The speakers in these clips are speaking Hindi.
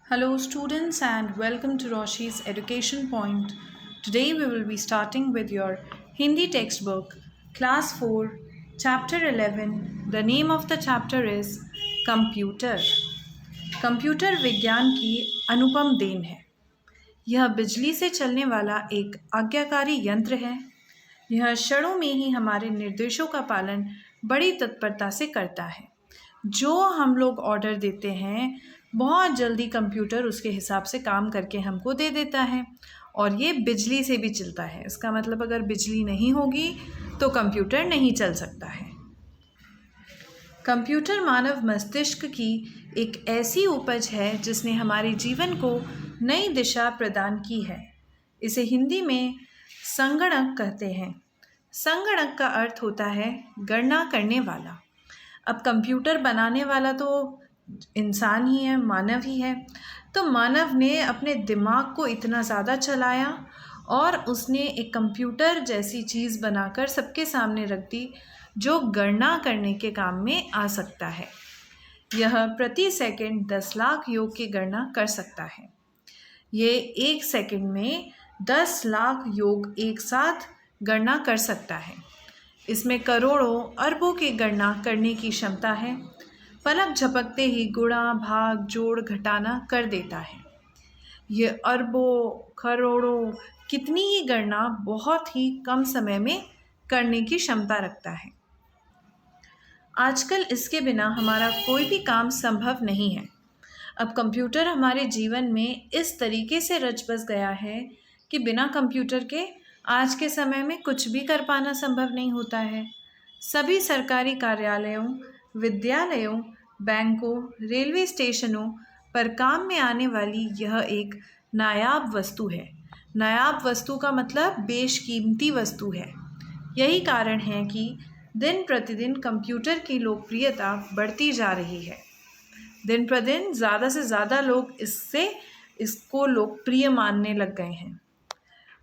Hello, students, and welcome to Roshi's Education Point. Today, we will be starting with your Hindi textbook, Class 4, Chapter 11. The name of the chapter is Computer. Computer विज्ञान की अनुपम देन है। यह बिजली से चलने वाला एक आज्ञाकारी यंत्र है। यह क्षणों में ही हमारे निर्देशों का पालन बड़ी तत्परता से करता है। जो हम लोग ऑर्डर देते हैं बहुत जल्दी कंप्यूटर उसके हिसाब से काम करके हमको दे देता है और ये बिजली से भी चलता है। इसका मतलब अगर बिजली नहीं होगी तो कंप्यूटर नहीं चल सकता है। कंप्यूटर मानव मस्तिष्क की एक ऐसी उपज है जिसने हमारे जीवन को नई दिशा प्रदान की है। इसे हिंदी में संगणक कहते हैं। संगणक का अर्थ होता है गणना करने वाला। अब कंप्यूटर बनाने वाला तो इंसान ही है, मानव ही है। तो मानव ने अपने दिमाग को इतना ज़्यादा चलाया और उसने एक कंप्यूटर जैसी चीज़ बनाकर सबके सामने रख दी जो गणना करने के काम में आ सकता है। यह प्रति सेकंड 10 लाख योग की गणना कर सकता है। ये 1 सेकंड में 10 लाख योग एक साथ गणना कर सकता है। इसमें करोड़ों अरबों की गणना करने की क्षमता है। पलक झपकते ही गुणा भाग जोड़ घटाना कर देता है। ये अरबों करोड़ों कितनी ही गणना बहुत ही कम समय में करने की क्षमता रखता है। आजकल इसके बिना हमारा कोई भी काम संभव नहीं है। अब कंप्यूटर हमारे जीवन में इस तरीके से रच बस गया है कि बिना कंप्यूटर के आज के समय में कुछ भी कर पाना संभव नहीं होता है। सभी सरकारी कार्यालयों, विद्यालयों, बैंकों, रेलवे स्टेशनों पर काम में आने वाली यह एक नायाब वस्तु है। नायाब वस्तु का मतलब बेशकीमती वस्तु है। यही कारण है कि दिन प्रतिदिन कंप्यूटर की लोकप्रियता बढ़ती जा रही है। दिन प्रतिदिन ज़्यादा से ज़्यादा लोग इसको लोकप्रिय मानने लग गए हैं।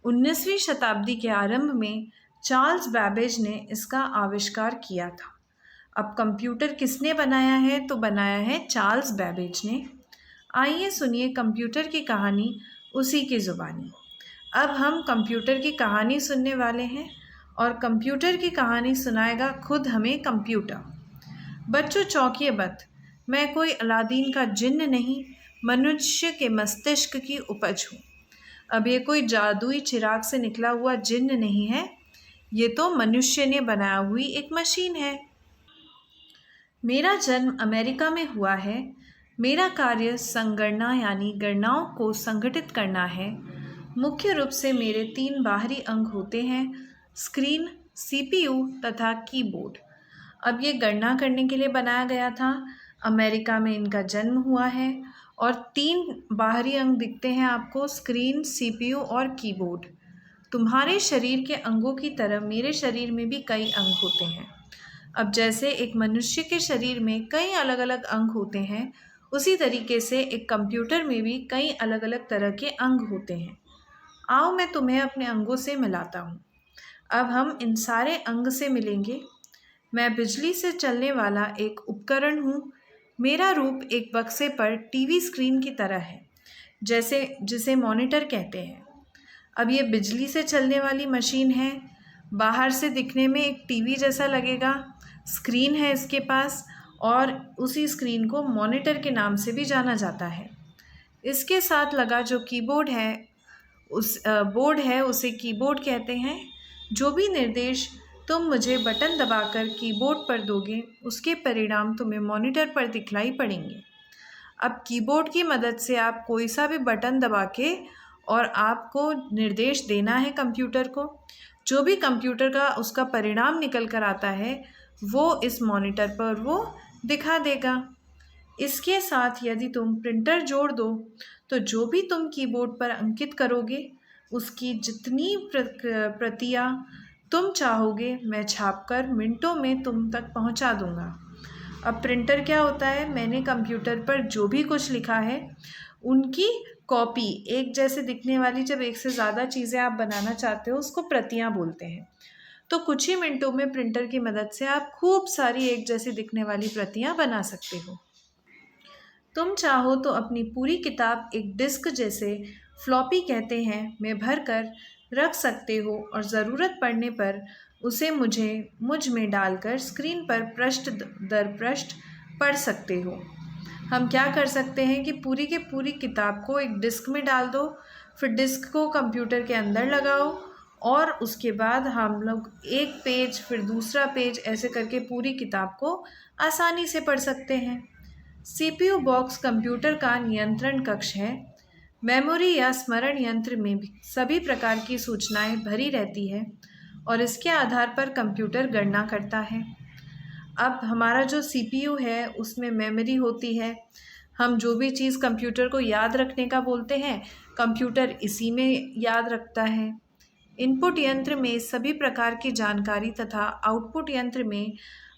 19वीं शताब्दी के आरंभ में चार्ल्स बैबेज ने इसका आविष्कार किया था। अब कंप्यूटर किसने बनाया है? तो बनाया है चार्ल्स बैबेज ने। आइए सुनिए कंप्यूटर की कहानी उसी की ज़ुबानी। अब हम कंप्यूटर की कहानी सुनने वाले हैं और कंप्यूटर की कहानी सुनाएगा खुद हमें कंप्यूटर। बच्चों चौंकिए मत, मैं कोई अलादीन का जिन्न नहीं, मनुष्य के मस्तिष्क की उपज हूँ। अब ये कोई जादुई चिराग से निकला हुआ जिन्न नहीं है, ये तो मनुष्य ने बनाया हुई एक मशीन है। मेरा जन्म अमेरिका में हुआ है। मेरा कार्य संगणना यानी गणनाओं को संगठित करना है। मुख्य रूप से मेरे 3 बाहरी अंग होते हैं, स्क्रीन, सीपीयू तथा कीबोर्ड। अब ये गणना करने के लिए बनाया गया था। अमेरिका में इनका जन्म हुआ है और 3 बाहरी अंग दिखते हैं आपको, स्क्रीन, सीपीयू और कीबोर्ड। तुम्हारे शरीर के अंगों की तरह मेरे शरीर में भी कई अंग होते हैं। अब जैसे एक मनुष्य के शरीर में कई अलग अलग अंग होते हैं, उसी तरीके से एक कंप्यूटर में भी कई अलग अलग तरह के अंग होते हैं। आओ मैं तुम्हें अपने अंगों से मिलाता हूँ। अब हम इन सारे अंग से मिलेंगे। मैं बिजली से चलने वाला एक उपकरण हूँ। मेरा रूप एक बक्से पर टीवी स्क्रीन की तरह है, जिसे मॉनिटर कहते हैं। अब ये बिजली से चलने वाली मशीन है। बाहर से दिखने में एक टीवी जैसा लगेगा। स्क्रीन है इसके पास और उसी स्क्रीन को मॉनिटर के नाम से भी जाना जाता है। इसके साथ लगा जो कीबोर्ड है बोर्ड है उसे कीबोर्ड कहते हैं। जो भी निर्देश तुम मुझे बटन दबाकर कीबोर्ड पर दोगे उसके परिणाम तुम्हें मॉनिटर पर दिखलाई पड़ेंगे। अब कीबोर्ड की मदद से आप कोई सा भी बटन दबा के और आपको निर्देश देना है कंप्यूटर को। जो भी कंप्यूटर का उसका परिणाम निकल कर आता है वो इस मॉनिटर पर वो दिखा देगा। इसके साथ यदि तुम प्रिंटर जोड़ दो तो जो भी तुम कीबोर्ड पर अंकित करोगे उसकी जितनी प्रतियां तुम चाहोगे मैं छापकर मिनटों में तुम तक पहुंचा दूंगा। अब प्रिंटर क्या होता है? मैंने कंप्यूटर पर जो भी कुछ लिखा है उनकी कॉपी, एक जैसे दिखने वाली, जब एक से ज़्यादा चीज़ें आप बनाना चाहते हो उसको प्रतियां बोलते हैं। तो कुछ ही मिनटों में प्रिंटर की मदद से आप खूब सारी एक जैसी दिखने वाली प्रतियां बना सकते हो। तुम चाहो तो अपनी पूरी किताब एक डिस्क जैसे फ्लॉपी कहते हैं में भर कर रख सकते हो और ज़रूरत पड़ने पर उसे मुझ में डालकर स्क्रीन पर पृष्ठ दर पृष्ठ पढ़ सकते हो। हम क्या कर सकते हैं कि पूरी की पूरी किताब को एक डिस्क में डाल दो, फिर डिस्क को कंप्यूटर के अंदर लगाओ और उसके बाद हम लोग एक पेज फिर दूसरा पेज ऐसे करके पूरी किताब को आसानी से पढ़ सकते हैं। सीपीयू बॉक्स कंप्यूटर का नियंत्रण कक्ष है। मेमोरी या स्मरण यंत्र में भी सभी प्रकार की सूचनाएं भरी रहती है और इसके आधार पर कंप्यूटर गणना करता है। अब हमारा जो सीपीयू है उसमें मेमोरी होती है। हम जो भी चीज़ कंप्यूटर को याद रखने का बोलते हैं, कंप्यूटर इसी में याद रखता है। इनपुट यंत्र में सभी प्रकार की जानकारी तथा आउटपुट यंत्र में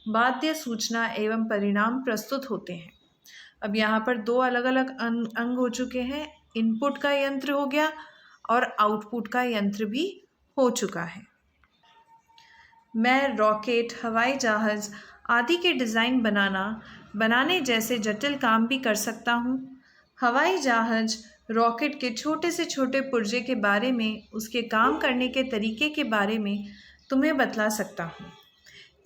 बाध्य सूचना एवं परिणाम प्रस्तुत होते हैं। अब यहाँ पर दो अलग अलग अंग हो चुके हैं। इनपुट का यंत्र हो गया और आउटपुट का यंत्र भी हो चुका है। मैं रॉकेट, हवाई जहाज़ आदि के डिज़ाइन बनाने जैसे जटिल काम भी कर सकता हूँ। हवाई जहाज़ रॉकेट के छोटे से छोटे पुर्जे के बारे में, उसके काम करने के तरीके के बारे में तुम्हें बतला सकता हूँ।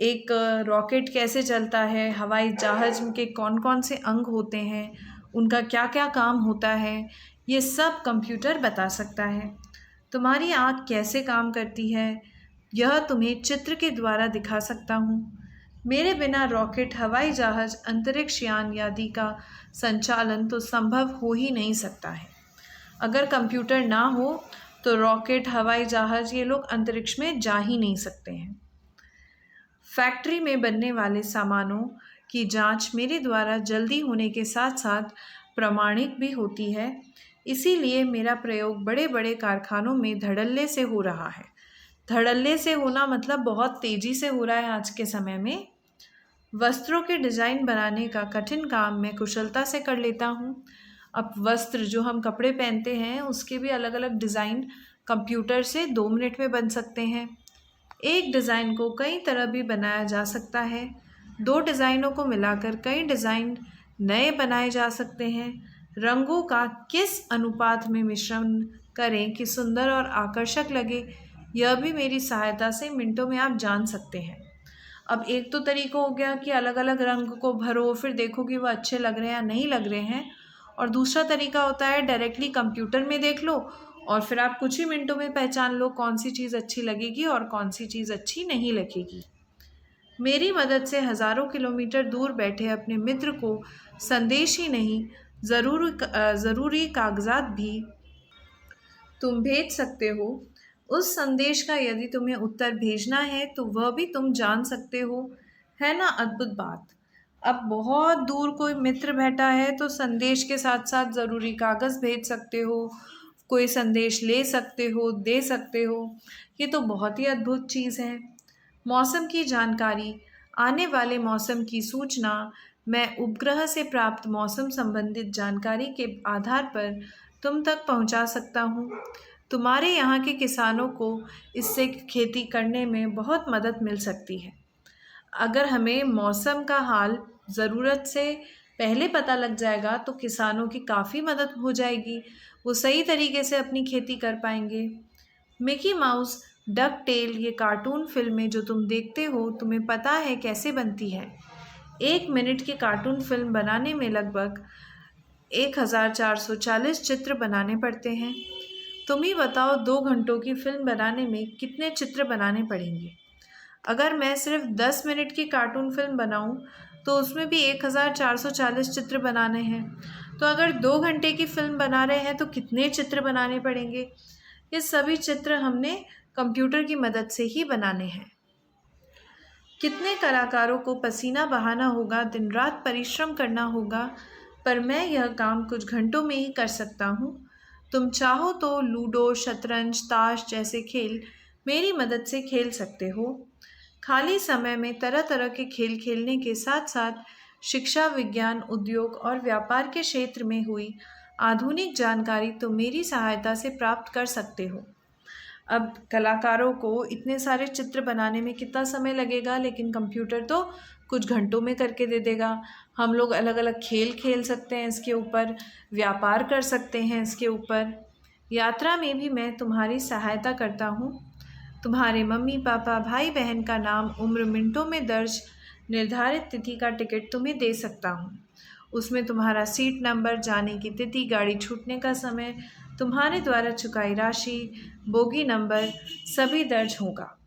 एक रॉकेट कैसे चलता है, हवाई जहाज़ के कौन कौन से अंग होते हैं, उनका क्या क्या काम होता है, ये सब कंप्यूटर बता सकता है। तुम्हारी आँख कैसे काम करती है, यह तुम्हें चित्र के द्वारा दिखा सकता हूँ। मेरे बिना रॉकेट, हवाई जहाज़, अंतरिक्ष यान आदि का संचालन तो संभव हो ही नहीं सकता है। अगर कंप्यूटर ना हो तो रॉकेट, हवाई जहाज़ ये लोग अंतरिक्ष में जा ही नहीं सकते हैं। फैक्ट्री में बनने वाले सामानों की जांच मेरे द्वारा जल्दी होने के साथ साथ प्रामाणिक भी होती है। इसीलिए मेरा प्रयोग बड़े बड़े कारखानों में धड़ल्ले से हो रहा है। धड़ल्ले से होना मतलब बहुत तेज़ी से हो रहा है आज के समय में। वस्त्रों के डिज़ाइन बनाने का कठिन काम मैं कुशलता से कर लेता हूँ। अब वस्त्र जो हम कपड़े पहनते हैं उसके भी अलग अलग डिज़ाइन कंप्यूटर से 2 मिनट में बन सकते हैं। एक डिज़ाइन को कई तरह भी बनाया जा सकता है। 2 डिज़ाइनों को मिलाकर कई डिज़ाइन नए बनाए जा सकते हैं। रंगों का किस अनुपात में मिश्रण करें कि सुंदर और आकर्षक लगे, यह भी मेरी सहायता से मिनटों में आप जान सकते हैं। अब एक तो तरीका हो गया कि अलग अलग रंग को भरो, फिर देखो कि वो अच्छे लग रहे हैं या नहीं लग रहे हैं। और दूसरा तरीका होता है डायरेक्टली कंप्यूटर में देख लो और फिर आप कुछ ही मिनटों में पहचान लो कौन सी चीज़ अच्छी लगेगी और कौन सी चीज़ अच्छी नहीं लगेगी। मेरी मदद से हज़ारों किलोमीटर दूर बैठे अपने मित्र को संदेश ही नहीं, ज़रूरी कागजात भी तुम भेज सकते हो। उस संदेश का यदि तुम्हें उत्तर भेजना है तो वह भी तुम जान सकते हो। है ना अद्भुत बात। अब बहुत दूर कोई मित्र बैठा है तो संदेश के साथ साथ ज़रूरी कागज़ भेज सकते हो, कोई संदेश ले सकते हो, दे सकते हो। ये तो बहुत ही अद्भुत चीज़ है। मौसम की जानकारी, आने वाले मौसम की सूचना मैं उपग्रह से प्राप्त मौसम संबंधित जानकारी के आधार पर तुम तक पहुंचा सकता हूं। तुम्हारे यहाँ के किसानों को इससे खेती करने में बहुत मदद मिल सकती है। अगर हमें मौसम का हाल ज़रूरत से पहले पता लग जाएगा तो किसानों की काफ़ी मदद हो जाएगी, वो सही तरीके से अपनी खेती कर पाएंगे। मिकी माउस, डक टेल ये कार्टून फिल्में जो तुम देखते हो, तुम्हें पता है कैसे बनती है। 1 मिनट की कार्टून फिल्म बनाने में लगभग 1440 चित्र बनाने पड़ते हैं। तुम ही बताओ 2 घंटों की फिल्म बनाने में कितने चित्र बनाने पड़ेंगे। अगर मैं सिर्फ 10 मिनट की कार्टून फिल्म बनाऊं तो उसमें भी 1440 चित्र बनाने हैं। तो अगर 2 घंटे की फिल्म बना रहे हैं तो कितने चित्र बनाने पड़ेंगे। ये सभी चित्र हमने कंप्यूटर की मदद से ही बनाने हैं। कितने कलाकारों को पसीना बहाना होगा, दिन रात परिश्रम करना होगा, पर मैं यह काम कुछ घंटों में ही कर सकता हूँ। तुम चाहो तो लूडो, शतरंज, ताश जैसे खेल मेरी मदद से खेल सकते हो। खाली समय में तरह तरह के खेल खेलने के साथ साथ शिक्षा, विज्ञान, उद्योग और व्यापार के क्षेत्र में हुई आधुनिक जानकारी तो मेरी सहायता से प्राप्त कर सकते हो। अब कलाकारों को इतने सारे चित्र बनाने में कितना समय लगेगा, लेकिन कंप्यूटर तो कुछ घंटों में करके दे देगा। हम लोग अलग अलग खेल खेल सकते हैं इसके ऊपर, व्यापार कर सकते हैं इसके ऊपर। यात्रा में भी मैं तुम्हारी सहायता करता हूँ। तुम्हारे मम्मी पापा भाई बहन का नाम, उम्र मिनटों में दर्ज निर्धारित तिथि का टिकट तुम्हें दे सकता हूँ। उसमें तुम्हारा सीट नंबर, जाने की तिथि, गाड़ी छूटने का समय, तुम्हारे द्वारा चुकाई राशि, बोगी नंबर सभी दर्ज होगा।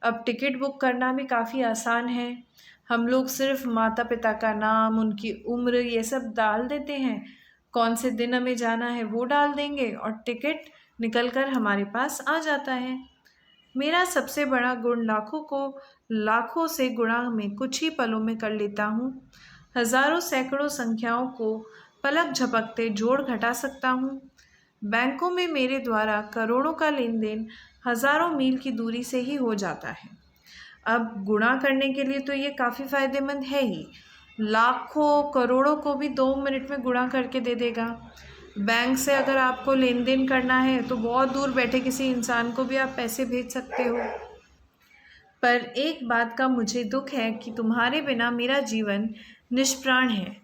अब टिकट बुक करना भी काफ़ी आसान है। हम लोग सिर्फ माता पिता का नाम, उनकी उम्र ये सब डाल देते हैं, कौन से दिन हमें जाना है वो डाल देंगे और टिकट निकल कर हमारे पास आ जाता है। मेरा सबसे बड़ा गुण लाखों को लाखों से गुणा में कुछ ही पलों में कर लेता हूँ। हजारों सैकड़ों संख्याओं को पलक झपकते जोड़ घटा सकता हूँ। बैंकों में मेरे द्वारा करोड़ों का लेन देन हजारों मील की दूरी से ही हो जाता है। अब गुणा करने के लिए तो ये काफ़ी फायदेमंद है ही, लाखों करोड़ों को भी 2 मिनट में गुणा करके दे देगा। बैंक से अगर आपको लेन देन करना है तो बहुत दूर बैठे किसी इंसान को भी आप पैसे भेज सकते हो। पर एक बात का मुझे दुख है कि तुम्हारे बिना मेरा जीवन निष्प्राण है।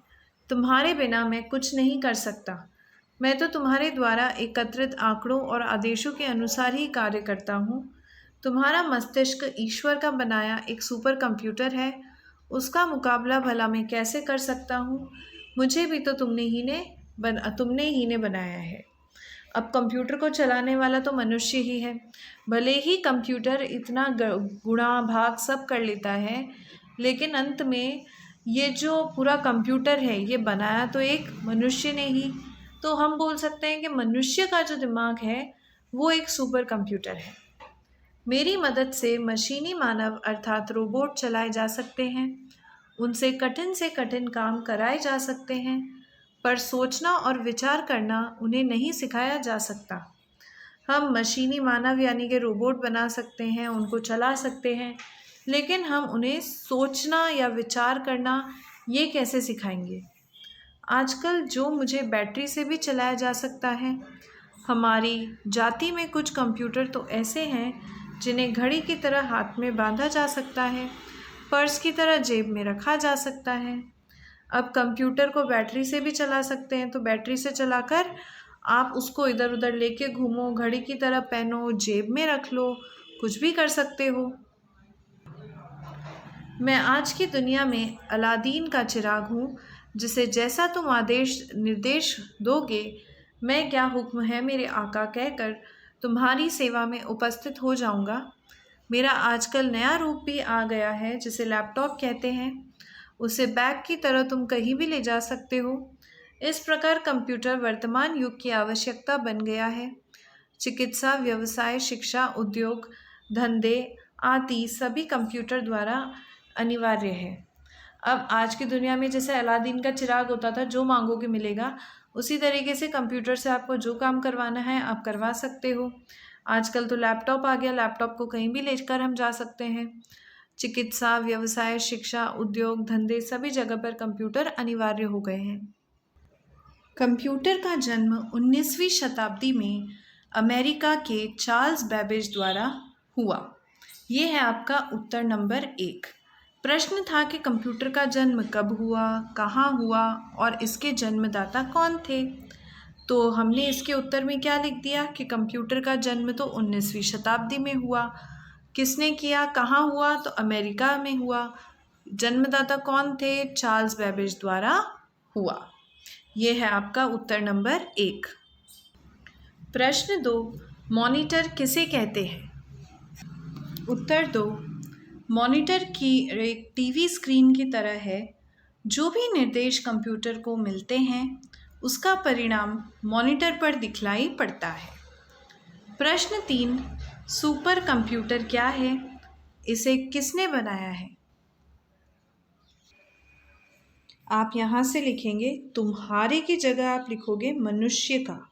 तुम्हारे बिना मैं कुछ नहीं कर सकता। मैं तो तुम्हारे द्वारा एकत्रित आंकड़ों और आदेशों के अनुसार ही कार्य करता हूँ। तुम्हारा मस्तिष्क ईश्वर का बनाया एक सुपर कंप्यूटर है। उसका मुकाबला भला मैं कैसे कर सकता हूँ? मुझे भी तो तुमने ही ने बनाया है। अब कंप्यूटर को चलाने वाला तो मनुष्य ही है। भले ही कंप्यूटर इतना गुणा भाग सब कर लेता है, लेकिन अंत में ये जो पूरा कंप्यूटर है ये बनाया तो एक मनुष्य ने ही। तो हम बोल सकते हैं कि मनुष्य का जो दिमाग है वो एक सुपर कंप्यूटर है। मेरी मदद से मशीनी मानव अर्थात रोबोट चलाए जा सकते हैं। उनसे कठिन से कठिन काम कराए जा सकते हैं, पर सोचना और विचार करना उन्हें नहीं सिखाया जा सकता। हम मशीनी मानव यानी कि रोबोट बना सकते हैं, उनको चला सकते हैं, लेकिन हम उन्हें सोचना या विचार करना ये कैसे सिखाएंगे? आजकल जो मुझे बैटरी से भी चलाया जा सकता है। हमारी जाति में कुछ कंप्यूटर तो ऐसे हैं जिन्हें घड़ी की तरह हाथ में बांधा जा सकता है, पर्स की तरह जेब में रखा जा सकता है। अब कंप्यूटर को बैटरी से भी चला सकते हैं, तो बैटरी से चलाकर आप उसको इधर उधर लेके घूमो, घड़ी की तरह पहनो, जेब में रख लो, कुछ भी कर सकते हो। मैं आज की दुनिया में अलादीन का चिराग हूँ, जिसे जैसा तुम आदेश निर्देश दोगे, मैं क्या हुक्म है मेरे आका कहकर तुम्हारी सेवा में उपस्थित हो जाऊँगा। मेरा आजकल नया रूप भी आ गया है जिसे लैपटॉप कहते हैं। उसे बैग की तरह तुम कहीं भी ले जा सकते हो। इस प्रकार कंप्यूटर वर्तमान युग की आवश्यकता बन गया है। चिकित्सा, व्यवसाय, शिक्षा, उद्योग, धंधे आदि सभी कंप्यूटर द्वारा अनिवार्य है। अब आज की दुनिया में जैसे अलादीन का चिराग होता था, जो मांगोगे मिलेगा, उसी तरीके से कंप्यूटर से आपको जो काम करवाना है आप करवा सकते हो। आजकल तो लैपटॉप आ गया, लैपटॉप को कहीं भी लेकर हम जा सकते हैं। चिकित्सा, व्यवसाय, शिक्षा, उद्योग, धंधे सभी जगह पर कंप्यूटर अनिवार्य हो गए हैं। कंप्यूटर का जन्म 19वीं शताब्दी में अमेरिका के चार्ल्स बैबेज द्वारा हुआ। ये है आपका उत्तर नंबर 1। प्रश्न था कि कंप्यूटर का जन्म कब हुआ, कहाँ हुआ और इसके जन्मदाता कौन थे। तो हमने इसके उत्तर में क्या लिख दिया कि कंप्यूटर का जन्म तो 19वीं शताब्दी में हुआ। किसने किया, कहाँ हुआ? तो अमेरिका में हुआ। जन्मदाता कौन थे? चार्ल्स बैबेज द्वारा हुआ। ये है आपका उत्तर नंबर 1। प्रश्न 2, मॉनिटर किसे कहते हैं? उत्तर 2, मॉनिटर की एक टीवी स्क्रीन की तरह है। जो भी निर्देश कंप्यूटर को मिलते हैं उसका परिणाम मॉनिटर पर दिखलाई पड़ता है। प्रश्न 3, सुपर कंप्यूटर क्या है? इसे किसने बनाया है? आप यहाँ से लिखेंगे, तुम्हारे की जगह आप लिखोगे मनुष्य का,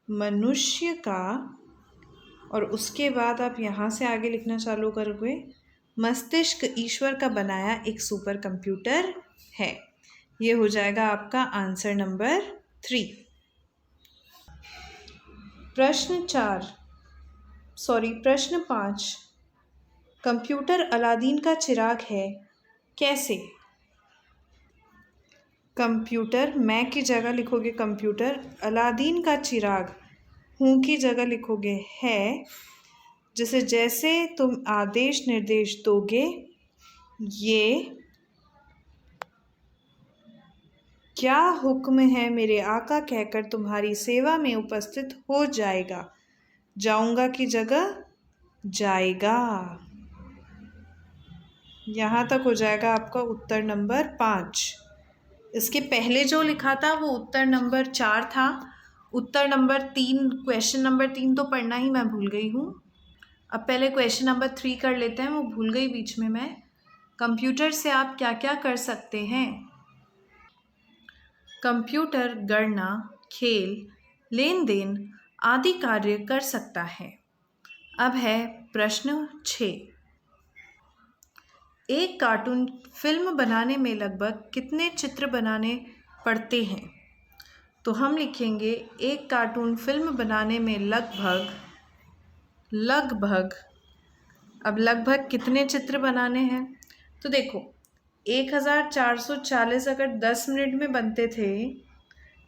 मनुष्य का, और उसके बाद आप यहाँ से आगे लिखना चालू करोगे, मस्तिष्क ईश्वर का बनाया एक सुपर कंप्यूटर है। ये हो जाएगा आपका आंसर नंबर 3। प्रश्न 5, कंप्यूटर अलादीन का चिराग है, कैसे? कंप्यूटर, मैं की जगह लिखोगे कंप्यूटर। अलादीन का चिराग, हूँ की जगह लिखोगे है। जैसे जैसे तुम आदेश निर्देश दोगे, ये क्या हुक्म है मेरे आका कहकर तुम्हारी सेवा में उपस्थित हो जाएगा। जाऊंगा की जगह जाएगा। यहाँ तक हो जाएगा आपका उत्तर नंबर 5। इसके पहले जो लिखा था वो उत्तर नंबर 4 था। उत्तर नंबर 3, क्वेश्चन नंबर 3 तो पढ़ना ही मैं भूल गई हूँ। अब पहले क्वेश्चन नंबर 3 कर लेते हैं, वो भूल गई बीच में मैं। कंप्यूटर से आप क्या क्या कर सकते हैं? कंप्यूटर गणना, खेल, लेन देन आदि कार्य कर सकता है। अब है प्रश्न 6। एक कार्टून फिल्म बनाने में लगभग कितने चित्र बनाने पड़ते हैं? तो हम लिखेंगे एक कार्टून फिल्म बनाने में लगभग अब लगभग कितने चित्र बनाने हैं? तो देखो 1440 अगर 10 मिनट में बनते थे,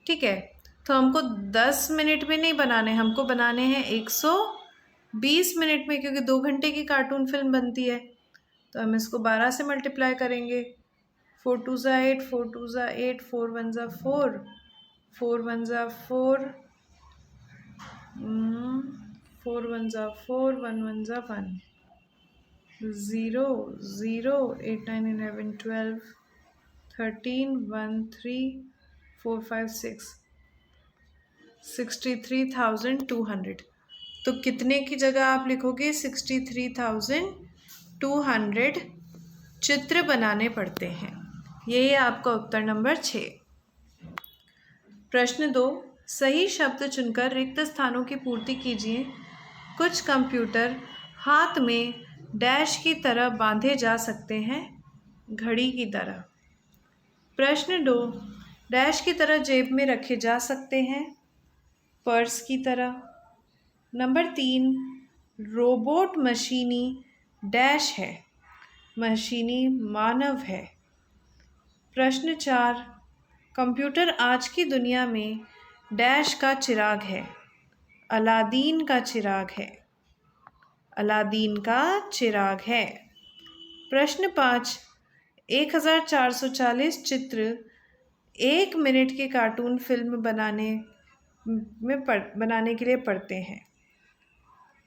ठीक है, तो हमको 10 मिनट में नहीं बनाने, हमको बनाने हैं 120 मिनट में, क्योंकि 2 घंटे की कार्टून फिल्म बनती है। तो हम इसको 12 से मल्टीप्लाई करेंगे। 4 2 ज़ा 8, 4 2 ज़ा 8, 4 1 ज़ा 4, 4 1 ज़ा 4, 4 1 ज़ा 4, 1 1 ज़ा 1, 0 0, 8 9 11 12 13 1 3 4 5 6, 63,200। तो कितने की जगह आप लिखोगे 63,200 चित्र बनाने पड़ते हैं। यही आपका उत्तर नंबर 6। प्रश्न 2, सही शब्द चुनकर रिक्त स्थानों की पूर्ति कीजिए। कुछ कंप्यूटर हाथ में डैश की तरह बांधे जा सकते हैं, घड़ी की तरह। प्रश्न 2, डैश की तरह जेब में रखे जा सकते हैं, पर्स की तरह। नंबर 3, रोबोट मशीनी डैश है, मशीनी मानव है। प्रश्न 4, कंप्यूटर आज की दुनिया में डैश का चिराग है, अलादीन का चिराग है, अलादीन का चिराग है। प्रश्न 5, 1440 चित्र 1 मिनट के कार्टून फिल्म बनाने के लिए पड़ते हैं,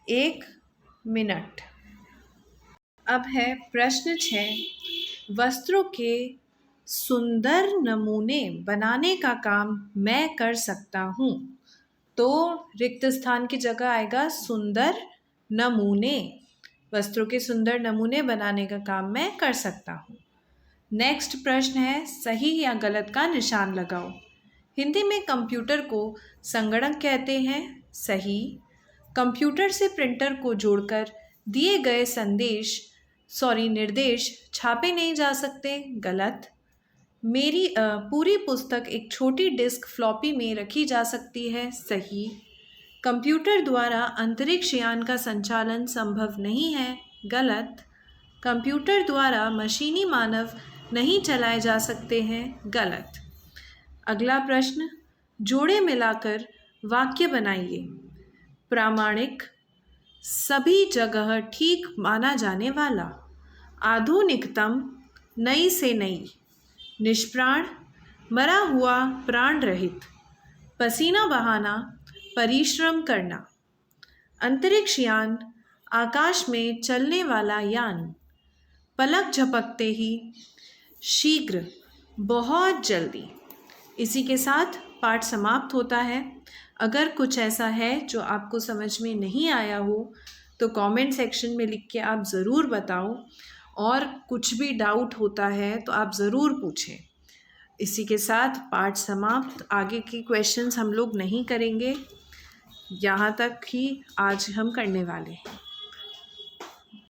1 मिनट। अब है प्रश्न 6, वस्त्रों के सुंदर नमूने बनाने का काम मैं कर सकता हूँ। तो रिक्त स्थान की जगह आएगा सुंदर नमूने। वस्त्रों के सुंदर नमूने बनाने का काम मैं कर सकता हूँ। नेक्स्ट प्रश्न है, सही या गलत का निशान लगाओ। हिंदी में कंप्यूटर को संगणक कहते हैं, सही। कंप्यूटर से प्रिंटर को जोड़कर दिए गए निर्देश छापे नहीं जा सकते, गलत। मेरी पूरी पुस्तक एक छोटी डिस्क फ्लॉपी में रखी जा सकती है, सही। कंप्यूटर द्वारा अंतरिक्ष यान का संचालन संभव नहीं है, गलत। कंप्यूटर द्वारा मशीनी मानव नहीं चलाए जा सकते हैं, गलत। अगला प्रश्न, जोड़े मिलाकर वाक्य बनाइए। प्रामाणिक, सभी जगह ठीक माना जाने वाला, आधुनिकतम, नई से नई, निष्प्राण, मरा हुआ प्राण रहित, पसीना बहाना, परिश्रम करना, अंतरिक्ष यान, आकाश में चलने वाला यान, पलक झपकते ही, शीघ्र, बहुत जल्दी। इसी के साथ पाठ समाप्त होता है। अगर कुछ ऐसा है जो आपको समझ में नहीं आया हो तो कमेंट सेक्शन में लिख के आप ज़रूर बताओ, और कुछ भी डाउट होता है तो आप ज़रूर पूछें। इसी के साथ पाठ समाप्त। आगे की क्वेश्चंस हम लोग नहीं करेंगे, यहाँ तक ही आज हम करने वाले हैं।